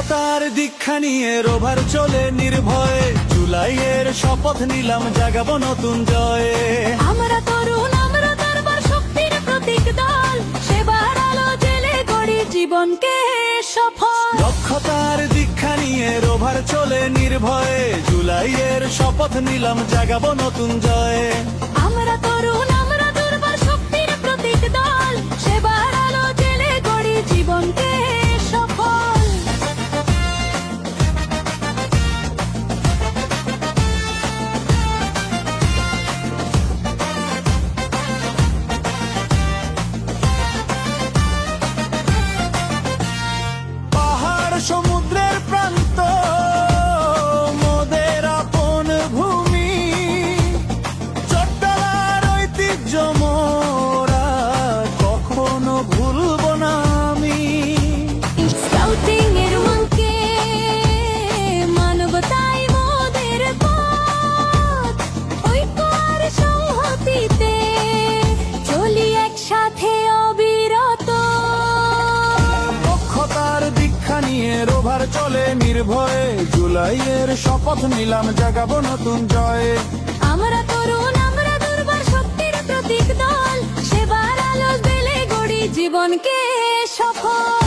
দক্ষতার দীক্ষা নিয়ে রোভার চলে নির্ভয়ে, জুলাইয়ের শপথ নিলাম জাগাবো নতুন জয়ে। আমরা তরুণ, আমরা দরবার শক্তির প্রতীক দল, সেবার আলো জেলে গড়ি জীবনকে সফল। দক্ষতার দীক্ষা নিয়ে রোভার চলে নির্ভয়ে, জুলাইয়ের শপথ নিলাম জাগাবো নতুন জয়ে। আমরা তরুণ, আমরা দরবার শক্তির প্রতীক দল, সেবার আলো জেলে গড়ি জীবনকে সফল। পাহাড় সমুদ্রের প্রান্ত মোদের আপন ভূমি, চট্টলার ঐতিহ্য মোরা কখনো ভুলব না আমি। স্কাউটিং এর মনকে মানবতাই মোদের পথ, ঐক্য আর সংহতিতে চলি একসাথে অবিরত। দক্ষতার দীক্ষা নিয়ে রোভার চলে নির্ভয়ে, জুলাইয়ের শপথ নিলাম জাগাবো নতুন জয়ে। আমরা তরুণ, আমরা দুর্বার শক্তির প্রতীক দল, সেবার আলো জেলে গড়ি জীবনকে সফল।